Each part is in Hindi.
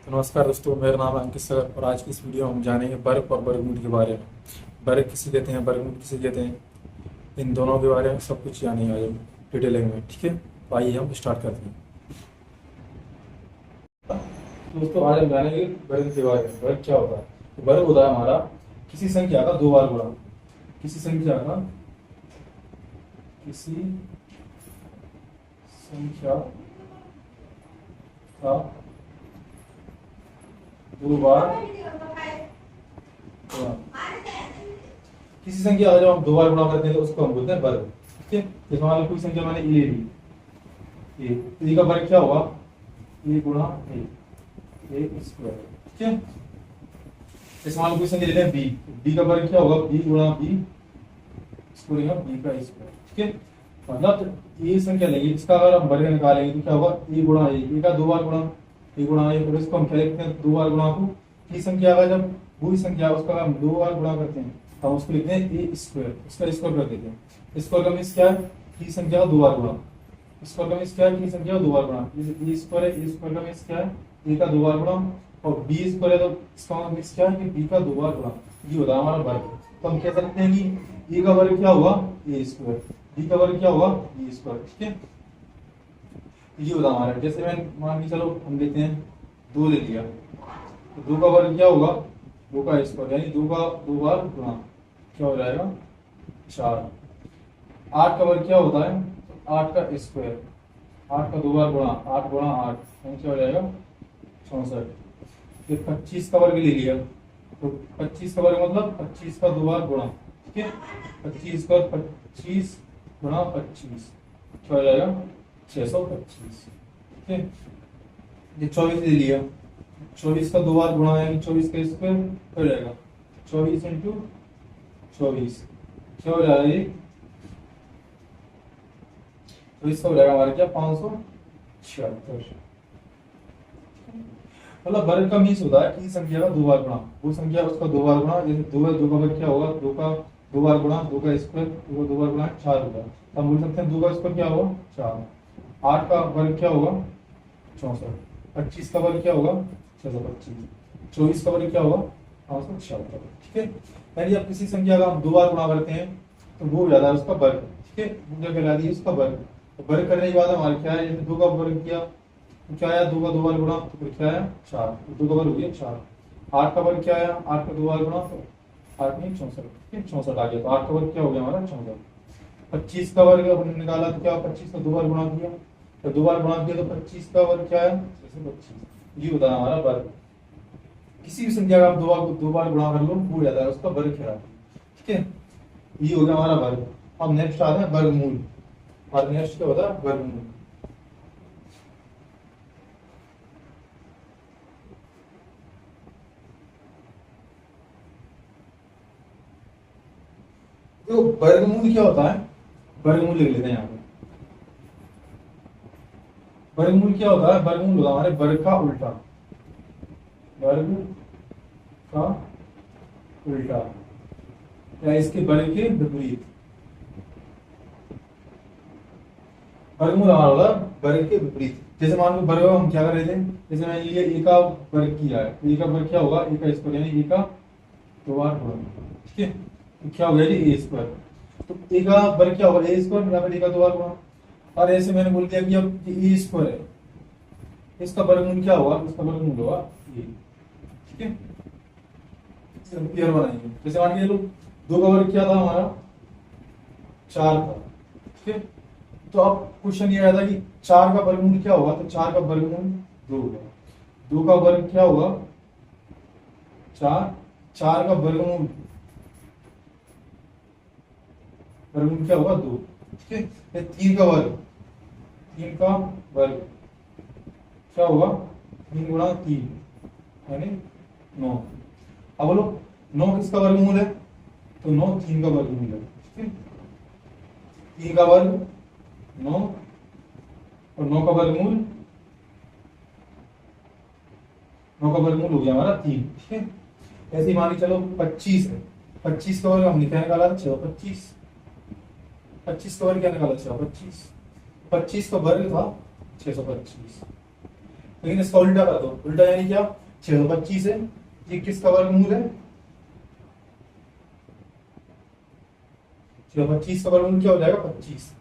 तो नमस्कार दोस्तों, मेरा नाम है अंकित सगर और आज की इस वीडियो में हम जानेंगे वर्ग और वर्गमूल के बारे में। वर्ग किसे कहते हैं, वर्गमूल किसे कहते हैं, इन दोनों के बारे में सब कुछ जानेंगे आज हम डिटेलिंग में। ठीक है, तो आइए हम स्टार्ट करते हैं। दोस्तों, आज हम जानेंगे वर्ग के बारे में। वर्ग क्या होता है? तो वर्ग होता है हमारा किसी संख्या का दो बार गुणा। किसी संख्या का दो बार गुणा। किसी संख्या का जब हम दो बार गुणा करते हैं तो उसको हम बोलते हैं वर्ग। ठीक है, जैसे मान लो कोई संख्या मैंने ए ली, तो ए का वर्ग क्या होगा? ए गुणा ए स्क्वायर। ठीक है, जैसे मान लो कोई संख्या लेते हैं बी, बी का वर्ग क्या होगा? बी गुणा बी, इसको लेंगे बी का स्क्वायर। ठीक है, मतलब ये संख्या लेंगे, इसका अगर हम वर्ग निकालेंगे तो क्या होगा? ए गुणा ए का दो बार गुणा, ए गुणा ए, और इसको हम क्या लिखते हैं? दो बार गुणा। को की संख्या का जब पूरी संख्या उसका हम दो बार गुणा करते हैं हम उसको लिखते हैं ए स्क्वायर, उसका स्क्वायर कर देते हैं। स्क्वायर का मीन्स क्या है? की संख्या का दो बार गुणा। स्क्वायर का मीन्स क्या है? की संख्या का दो बार गुणा। ए स्क्वायर है, ए स्क्वायर का मीन्स क्या है? ए का दो बार गुणा, और बी स्क्वायर है तो इसका मीन्स क्या है? कि बी का दो बार गुणा। ये होता है हमारा वर्ग। तो हम कह सकते हैं कि ए का वर्ग क्या होगा? ए स्क्वायर, बी का वर्ग क्या होगा? B square. ठीक है, ये होता हमारा। जैसे मैं मान के चलो हम लेते हैं दो ले लिया, तो दो का वर्ग क्या होगा? दो का स्क्वायर, यानी दो का दो बार गुणा, क्या हो जाएगा? चार। आठ का वर्ग क्या होता है? तो आठ का स्क्वायर, आठ का दो बार गुणा, आठ गुणा आठ, यानी क्या हो जाएगा? 64। फिर 25 का वर्ग ले लिया, तो 25 का वर्ग मतलब 25 का दो बार गुणा। ठीक है, 25 का 25 गुणा 25, क्या हो जाएगा? 625। ठीक है, ये 24 ले लिया, 24 का दो बार गुणा यानी 24 का स्क्वायर हो जाएगा 24 इंटू 24, क्या हो जाएगा? ये 24 का हो जाएगा हमारे क्या? 576। मतलब वर्ग का मीन्स होता है किसी संख्या का दो बार गुणा, वो संख्या उसका दो बार गुणा। जैसे दो है, दो का वर्ग क्या होगा? दो का दो बार गुणा, दो का स्क्वायर, दो का दो बार गुणा 4 होगा। तो हम बोल सकते हैं दो का स्क्वायर क्या होगा? 4। आठ का वर्ग क्या होगा? 64। 25 का वर्ग क्या होगा? 625। 24 का वर्ग क्या होगा? 576। ठीक है, यानी अब किसी संख्या का हम दो बार गुणा करते हैं तो वो हो जाता है उसका वर्ग। ठीक है, वो क्या कहला दी? उसका वर्ग। तो वर्ग करने के बाद हमारे क्या है? जैसे दो का वर्ग किया तो क्या आया? दो का दो बार गुणा, तो फिर क्या आया? 4। दो का वर्ग हो गया 4। आठ का वर्ग क्या आया? आठ का दो बार गुणा, तो 8 में 64। ठीक है, 64 आ गया। तो आठ का वर्ग क्या हो गया हमारा? 64। 25 का वर्ग हमने निकाला तो क्या? 25 का दो बार गुणा किया, तो दो बार गुणा किया तो 25 का वर्ग क्या है? 625। ये होता है हमारा वर्ग। किसी भी संख्या का आप दो बार गुणा कर लो, वो हो जाता है उसका वर्ग कहलाता है। ठीक है, ये हो गया हमारा वर्ग। अब नेक्स्ट आता है वर्गमूल, और नेक्स्ट क्या होता है? वर्गमूल। तो वर्गमूल क्या होता है? वर्गमूल लिख लेते हैं यहाँ पे। वर्गमूल क्या होता है? वर्गमूल होता है हमारे वर्ग का उल्टा। वर्ग का उल्टा या इसके वर्ग के विपरीत। वर्गमूल हमारा होता है वर्ग के विपरीत। जैसे मान लो वर्ग हम क्या कर रहे थे? जैसे मैंने लिए ए का वर्ग किया है, तो ए का वर्ग क्या होगा? ए का स्क्वायर, यानी ए का दो बार गुणा। ठीक है, तो क्या हो गया जी? ए स्क्वायर। तो ए का वर्ग क्या होगा? ए स्क्वायर, या फिर ए का दो बार गुणा। और ऐसे मैंने बोल दिया कि अब ए स्क्वायर है, इसका वर्गमूल क्या होगा? इसका वर्गमूल होगा ये। ठीक है, क्लियर बनाएंगे। जैसे मान के चलो दो का वर्ग क्या था हमारा? 4 था। ठीक है, तो अब क्वेश्चन ये आया था कि 4 का वर्गमूल क्या होगा? तो 4 का वर्गमूल 2 होगा। 2 का वर्ग क्या होगा? 4। 4 का वर्गमूल वर्गमूल क्या होगा? 2। ठीक है, 3 का वर्ग, 3 का वर्ग क्या होगा? 3 गुणा 3 यानी 9। अब बोलो 9 किसका वर्गमूल है? तो 9 3 का वर्गमूल है। ठीक है, 3 का वर्ग 9, और 9 का वर्गमूल, 9 का वर्गमूल हो गया हमारा 3। ठीक है, ऐसे ही मान के चलो 25 है। 25 का वर्ग हमने क्या निकाला था? 625। 25 का वर्ग क्या निकाला? 625। 25 का वर्ग था 625। तो लेकिन इसका उल्टा कर दो, उल्टा यानी क्या, 625 है, ये किसका वर्गमूल है, 625 का वर्गमूल क्या हो जाएगा 25,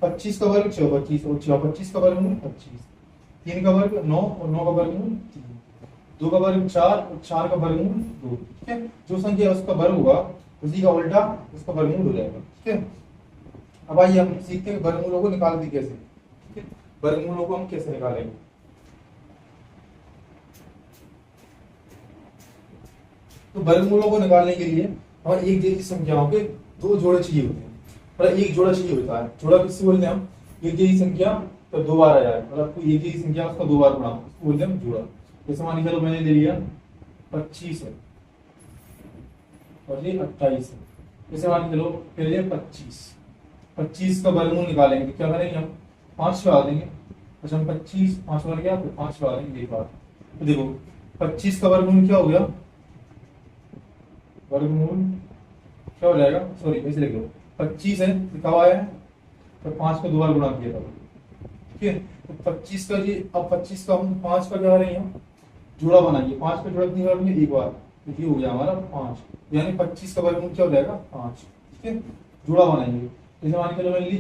25 का वर्ग 625 और 625 का वर्गमूल 25, 3 का वर्ग 9 और 9 का वर्गमूल 3, 2 का वर्ग 4 और 4 का वर्गमूल 2। ठीक है, जो संख्या उसका वर्ग होगा उसी का उल्टा उसका वर्गमूल हो जाएगा। ठीक है, अब आइए हम सीखते हैं वर्गमूलों को निकालते कैसे। ठीक है, वर्गमूलों को हम कैसे निकालेंगे। तो वर्गमूलों को निकालने के लिए हमें एक जैसी संख्याओं के दो जोड़े चाहिए होते हैं, मतलब एक जोड़ा चाहिए होता है। जोड़ा किससे बोलते हैं हम, एक जैसी संख्या तो दो बार आ जाए, मतलब कोई एक जैसी संख्या उसका दो बार गुणा, उसको बोलते हैं हम जोड़ा। जैसे मान लीजिए मैंने ले लिया 25 है और ये 28 है, जैसे मान लीजिए फिर ये 25 का वर्गमूल निकालेंगे, क्या करेंगे हम 5 लगा देंगे। अच्छा हम 25 5 बन गया, फिर 5 लगा देंगे एक बार। तो देखो 25 का वर्गमूल क्या हो गया, वर्गमूल क्या हो जाएगा, सॉरी ऐसे लिख लो, 25 है कब आया है, तो 5 को दो बार गुणा किया था। ठीक है, तो 25 का जी, अब 25 का हम 5 का क्या करेंगे हम जोड़ा बनाएंगे, 5 का जोड़ा कितनी बार बनेंगे, एक बार, तो ये हो गया हमारा 5, यानी 25 का वर्गमूल क्या हो जाएगा 5। ठीक है, जोड़ा बनाएंगे, जैसे मान के चलो मैंने ली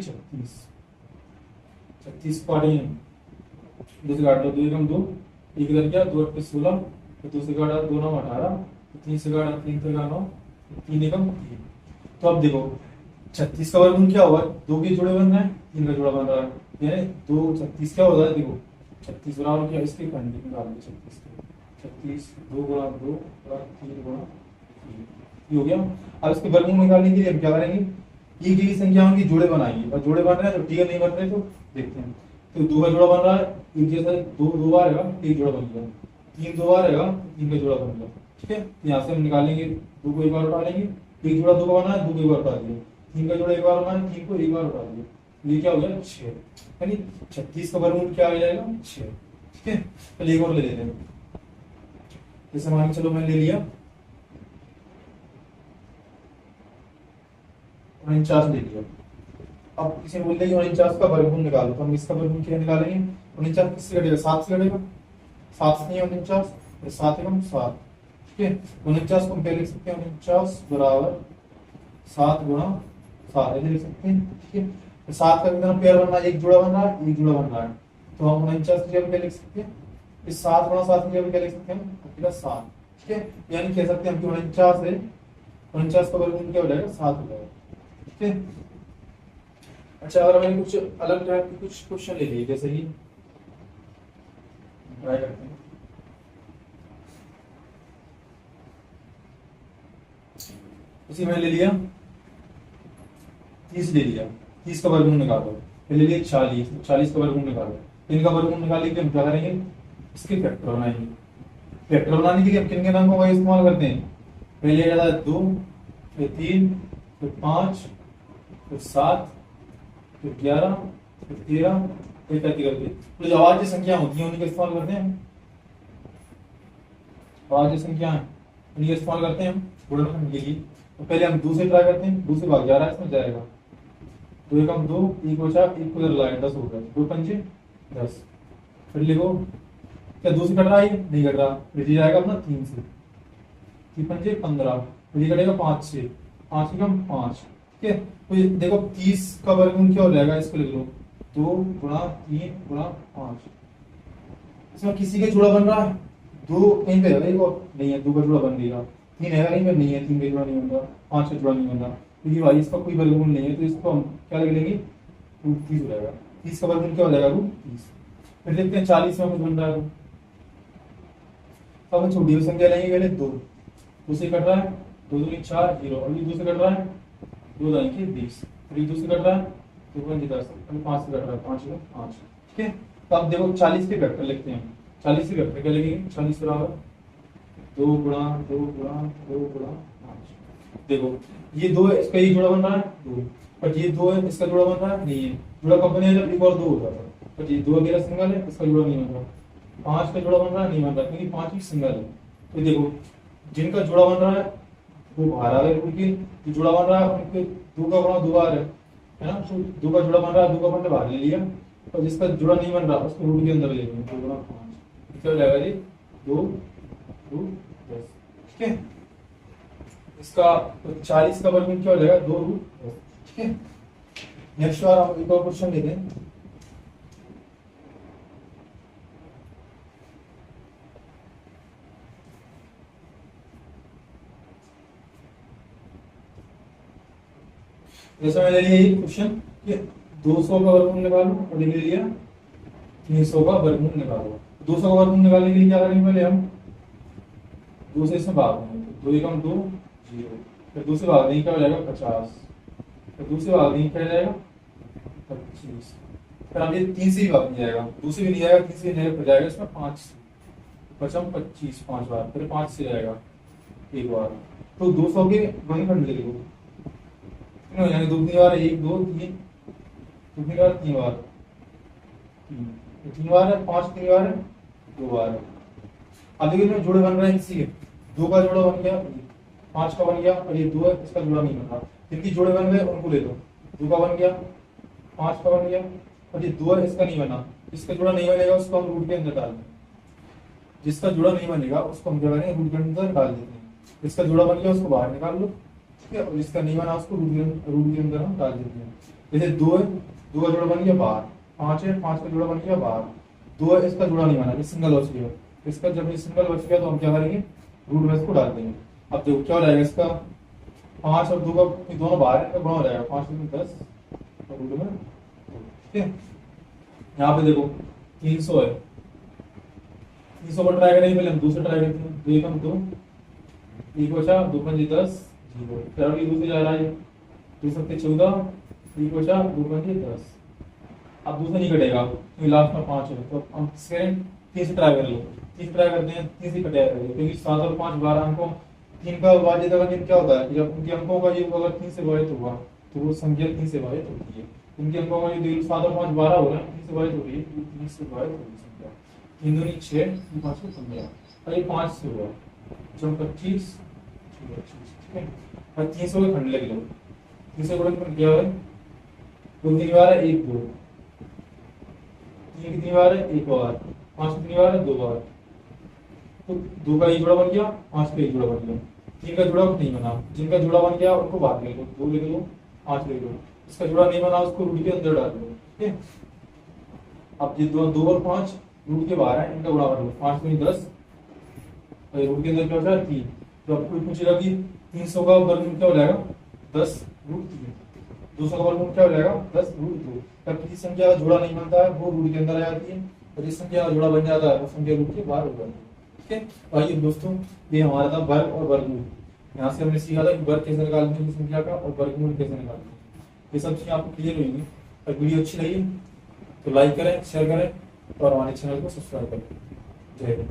36 काटेंगे, दूसरी काट लो, 2 एकम 2, एक इधर क्या 2 8 16, तो दूसरी काटा 2 9 18, तीन से काटा 3 से काटा 9, 3 एकम 3। तो अब देखो 36 का वर्गमूल क्या होगा, 2 के जोड़े बन रहे हैं, 3 का जोड़ा बन रहा है, यानी 2 36 क्या होता है, देखो 36 बराबर क्या, इसके खंड निकाल दो 36 2 गुणा 2 प्लस 3 गुणा 3, ये हो गया। अब इसके वर्गमूल निकालने के लिए हम क्या करेंगे, एक ही संख्याओं के जोड़े बनाएंगे, और जोड़े बन रहे हैं तो ठीक है, नहीं बन रहे तो देखते हैं। तो 2 का जोड़ा बन रहा है, एक जैसा 2 बार आएगा, एक जोड़ा बन गया, 3 2 बार आएगा, 3 का जोड़ा बन गया। ठीक है, यहाँ से हम निकालेंगे, 2 को एक बार उठा लेंगे, एक जोड़ा 2 का बना है, 2 को एक बार उठा दिया, 3 का जोड़ा एक बार बना है, 3 को एक बार उठा दिया, ये क्या हो गया 6, यानी 36 का वर्गमूल क्या आ जाएगा 6। ठीक है, चलिए एक और ले लेते हैं, जैसे मान चलो मैंने ले लिया 49 ले लिया। अब किसी ने बोल दिया 49 का वर्गमूल निकालो, तो हम इसका वर्गमूल क्या निकालेंगे, 49 किससे घटेगा 7 से घटेगा, 7 से नहीं 49, 7 एकम 7। ठीक है, 49 को हम पहले लिख सकते हैं 49 बराबर 7 गुणा 7, ऐसे लिख सकते हैं। ठीक है, तो 7 का कितना पेयर बन रहा है, एक जोड़ा बन रहा है, एक जोड़ा बन रहा है, तो हम 49 की जगह क्या लिख सकते हैं, इस 7 गुणा 7 की जगह क्या लिख सकते हैं प्लस 7। ठीक है, यानी कह सकते हैं हम कि 49 है, 49 का वर्गमूल क्या हो जाएगा 7 हो जाएगा। ठीक है, अच्छा अगर मैंने कुछ अलग टाइप के कुछ क्वेश्चन ले लिए, जैसे कि ट्राई करते हैं, इसी में ले लिया 30 ले लिया, 30 का वर्गमूल निकालो, फिर ले लिया 40, 40 का वर्गमूल निकालो, इनका वर्गमूल निकालने के लिए हम क्या करेंगे, इसके फैक्टर बनाएंगे। फैक्टर बनाने के लिए हम किन किन अंकों का इस्तेमाल करते हैं, पहले आ जाता है 2, फिर 3, फिर 5, फिर 7, फिर 11, फिर 13, फिर करके तो जो आवाज की संख्या होती है उन्हीं का इस्तेमाल करते हैं, आवाज की संख्या उन्हीं का इस्तेमाल करते हैं हम गुणनखंड के लिए। तो पहले हम 2 से ट्राई करते हैं, 2 से भाग 11 इसमें जाएगा, 2 एकम 2, 1 बचा, 1 को इधर लाए 10 हो गया, 2 पंजे 10, फिर लिखो क्या 2 से कट रहा है, नहीं कट रहा, फिर जाएगा अपना 3 से, 3 पंजे 15, फिर ये कटेगा 5 से, 5 एकम 5। ठीक है, तो ये देखो 30 का वर्गमूल क्या हो जाएगा, इसको लिख लो 2 गुणा 3 गुणा 5। इसमें किसी का जोड़ा बन रहा है, 2 कहीं पे है नहीं है, 2 का जोड़ा बन गया, 3 है कहीं पे नहीं है, 3 का जोड़ा नहीं बन रहा, 5 का जोड़ा नहीं बन रहा, क्योंकि भाई इसका कोई वर्गमूल नहीं है, तो इसको हम क्या लिख लेंगे √30 हो जाएगा। 30 का वर्गमूल क्या हो जाएगा √30। फिर देखते हैं 40 में कुछ बन रहा है, अब हम छोटी संख्या लेंगे, पहले 2 से कट रहा है, 2 दूनी 4 0, अभी 2 से कट रहा है, 2 जाएंगे 20, फिर 2 से कट रहा है, 2 पंजे 10, अभी 5 से कट रहा है, 5 में 5। ठीक है, तो अब देखो 40 के फैक्टर लिखते हैं, 40 के फैक्टर क्या लिखेंगे, 40 बराबर 2 गुणा 2 गुणा 2 गुणा 5। देखो ये 2 है, इसका एक जोड़ा बन रहा है 2, बट ये 2 है, इसका जोड़ा बन रहा है नहीं है, जोड़ा कब बनेगा जब एक और 2 होता है, बट ये 2 अकेला सिंगल है, इसका जोड़ा नहीं बन रहा, 5 का जोड़ा बन रहा है नहीं बन रहा, क्योंकि 5 ही सिंगल है। तो देखो जिनका जोड़ा बन रहा है वो बाहर आ गए, क्योंकि जो जोड़ा बन रहा है उनके 2 का गुणा 2 बार है ना, तो 2 का जोड़ा बन रहा है, 2 का बन बाहर ले लिया, और जिसका जोड़ा नहीं बन रहा उसको रूट के अंदर ले लेंगे, 2 गुणा 5, क्या हो जाएगा जी 2√10। ठीक है, इसका 40 का वर्गमूल क्या हो जाएगा 2√10। ठीक है, नेक्स्ट बार हम एक और क्वेश्चन लेते हैं। जैसे मैंने लिया ये क्वेश्चन कि 200 का वर्गमूल निकालो और ये ले लिया 300 का वर्गमूल निकालो। 200 का वर्गमूल निकालने के लिए क्या करेंगे, पहले हम 2 से इसमें भाग देंगे, 2 एकम 2 0, फिर 2 से भाग देंगे क्या हो जाएगा 50, फिर 2 से भाग देंगे क्या हो जाएगा 25, फिर अब ये 3 से ही भाग नहीं जाएगा, 2 से भी नहीं जाएगा, 3 से नहीं हो जाएगा इसमें 5 से, 25 5 बार, फिर 5 से जाएगा एक बार। तो 200 के वर्गखंड लिख लो, हो जाएंगे 2 3 बार 1 2 3, 2 3 बार 3 बार 3 बार है, 5 3 बार है 2 बार है। अब देखिए इसमें जोड़े बन रहे हैं किसी के, 2 का जोड़ा बन गया, 5 का बन गया, और ये 2 है इसका जोड़ा नहीं बन रहा, जिनकी जोड़े बन गए उनको ले लो। 2 का बन गया, 5 का बन गया, और ये 2 है इसका नहीं बना, इसका जोड़ा नहीं बनेगा उसको हम रूट के अंदर डाल देंगे। जिसका जोड़ा नहीं बनेगा उसको हम क्या करेंगे रूट के अंदर डाल देते हैं। जिसका जोड़ा बन गया उसको बाहर निकाल लो, ठीक है, और जिसका नहीं बना उसको रूट के अंदर हम डाल देते हैं। जैसे 2 है, 2 का जोड़ा बन गया बाहर, 5 है, 5 का जोड़ा बन गया बाहर, 2 है इसका जोड़ा नहीं बना, ये सिंगल बच गया, इसका जब ये सिंगल बच गया तो हम क्या करेंगे रूट में इसको डाल देंगे। अब देखो क्या हो जाएगा, इसका 5 और 2 का दोनों बाहर है, गुणा हो जाएगा, 5 में 10 और रूट में, ठीक है। यहाँ पे देखो 300 है, 300 पर ट्राई करेंगे, पहले हम 2 से ट्राई करते हैं, 2 एकम 2, 1 बचा, 2 पंजे 10 0, फिर अभी 2 से जा रहा है, 2 सत्ते 14, 1 बचा, 2 पंजे 10। अब 2 से नहीं कटेगा क्योंकि लास्ट में 5 है, तो हम 3 से ट्राई कर लो, 3 से ट्राई करते हैं, 3 से कटेगा क्योंकि 7 और 5 12 अंकों, 3 का विभाजित अगर क्या होता है, जब उनके अंकों का योग अगर 3 से विभाजित हुआ तो वो संख्या 3 से विभाजित होती है। उनके अंकों का योग 7 और 5 12 हो रहा है, 3 से विभाजित हो रही है, 3 से विभाजित हो रही है संख्या, 3 दूनी 6, 5 को 15, और ये 5 से हुआ, जब 25, ठीक है। और 300 के खंड लिख लो, 300 का खंड क्या है, 2 3 बार है 1 2, 3 कितनी बार है 1 बार, 5 कितनी बार है 2 बार, तो 2 का एक जोड़ा बन गया, 5 का एक जोड़ा बन गया, 3 का जोड़ा नहीं बना, जिनका जोड़ा बन गया उनको बाहर लिख लो, 2 लिख लो 5 लिख लो, इसका जोड़ा नहीं बना उसको रूट के अंदर डाल दो, ठीक है। अब ये 2 और 5 रूट के बाहर है, इनका गुणा कर लो, 5 में 10, और रूट के अंदर क्या होता है 3। तो आपको पूछेगा कि 300 का वर्गमूल क्या हो जाएगा 10√3, 200 का वर्गमूल क्या हो जाएगा 10√2। तब किसी संख्या का जोड़ा नहीं बनता है वो रूट के अंदर आ जाती है, और जिस संख्या का जोड़ा बन जाता है वो संख्या रूट के बाहर हो जाती है, ठीक है। तो आइए दोस्तों, ये हमारा था वर्ग और वर्गमूल। यहाँ से हमने सीखा था कि वर्ग कैसे निकालते हैं संख्या का और वर्गमूल कैसे निकालते हैं। ये सब चीजें आपको क्लियर होंगी। अगर वीडियो अच्छी लगी तो लाइक करें, शेयर करें और हमारे चैनल को सब्सक्राइब करें। जय हिंद।